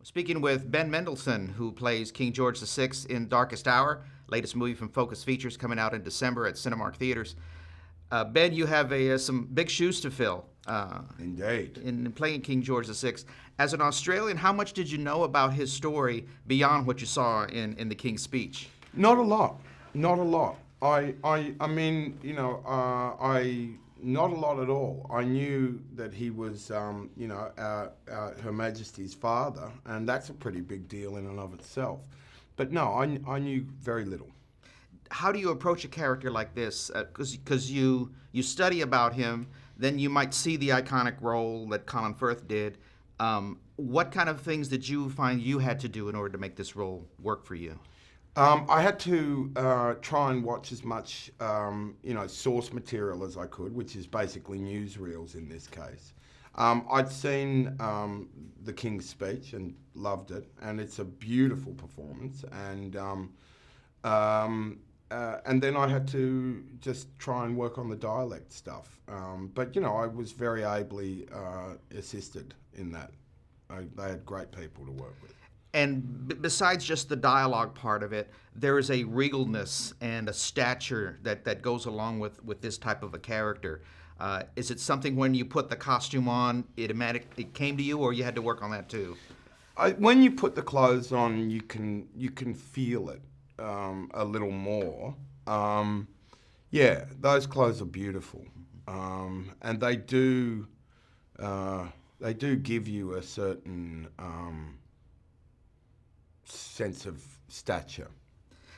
Speaking with Ben Mendelsohn, who plays King George VI in Darkest Hour, latest movie from Focus Features coming out in December at Cinemark theaters. Ben, you have some big shoes to fill. Indeed. In playing King George VI. As an Australian, how much did you know about his story beyond what you saw in the King's Speech? Not a lot. Not a lot. Not a lot at all. I knew that he was, Her Majesty's father, and that's a pretty big deal in and of itself. But no, I knew very little. How do you approach a character like this? Because you study about him, then you might see the iconic role that Colin Firth did. What kind of things did you find you had to do in order to make this role work for you? I had to try and watch as much, source material as I could, which is basically newsreels in this case. I'd seen The King's Speech and loved it, and it's a beautiful performance. And then I had to just try and work on the dialect stuff. But I was very ably assisted in that. They had great people to work with. And besides just the dialogue part of it, there is a regalness and a stature that goes along with this type of a character. Is it something when you put the costume on, it came to you, or you had to work on that too? When you put the clothes on, you can feel it a little more. Those clothes are beautiful, and they do give you a certain sense of stature.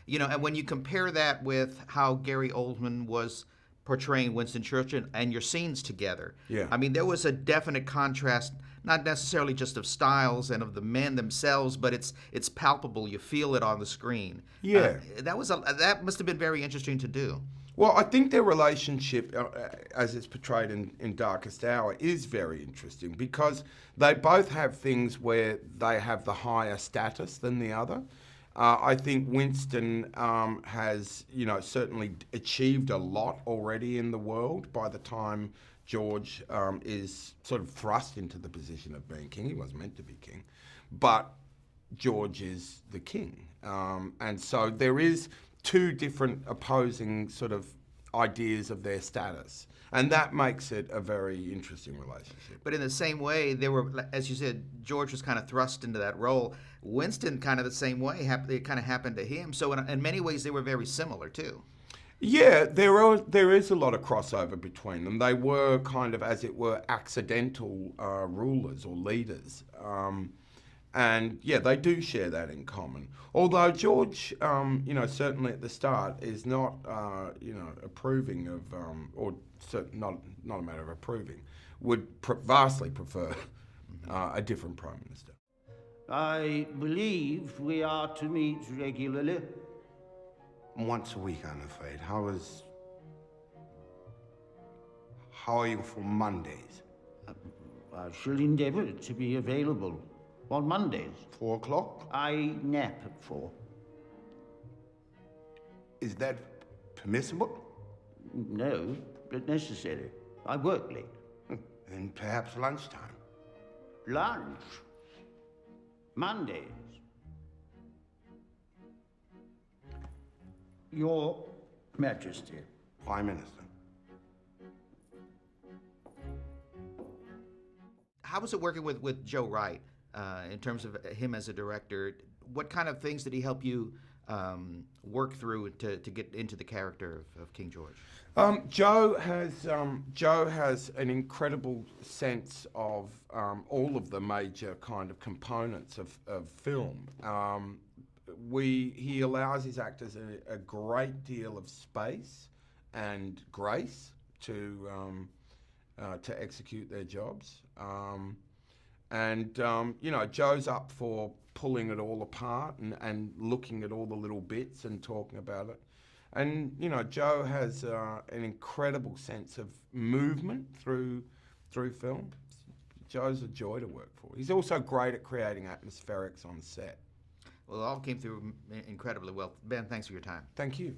And when you compare that with how Gary Oldman was portraying Winston Churchill and your scenes together, I mean, there was a definite contrast, not necessarily just of styles and of the men themselves, but it's palpable. You feel it on the screen. That must have been very interesting to do. Well, I think their relationship, as it's portrayed in Darkest Hour, is very interesting because they both have things where they have the higher status than the other. I think Winston has, certainly achieved a lot already in the world by the time George is sort of thrust into the position of being king. He wasn't meant to be king, but George is the king. And so there is two different opposing sort of ideas of their status. And that makes it a very interesting relationship. But in the same way, there were, as you said, George was kind of thrust into that role. Winston kind of the same way. It kind of happened to him. So in many ways, they were very similar too. Yeah, there is a lot of crossover between them. They were kind of, as it were, accidental rulers or leaders. And yeah, they do share that in common. Although George, certainly at the start, is not, approving of, not a matter of approving, would vastly prefer a different Prime Minister. I believe we are to meet regularly. Once a week, I'm afraid. How are you for Mondays? I shall endeavour to be available on Mondays. 4 o'clock? I nap at 4. Is that permissible? No, but necessary. I work late. Then perhaps lunchtime. Lunch? Mondays? Your Majesty. Prime Minister. How was it working with Joe Wright in terms of him as a director? What kind of things did he help you work through to get into the character of King George? Joe has an incredible sense of all of the major kind of components of film. He allows his actors a great deal of space and grace to execute their jobs. Joe's up for pulling it all apart and looking at all the little bits and talking about it. And, Joe has an incredible sense of movement through film. Joe's a joy to work for. He's also great at creating atmospherics on set. Well, it all came through incredibly well. Ben, thanks for your time. Thank you.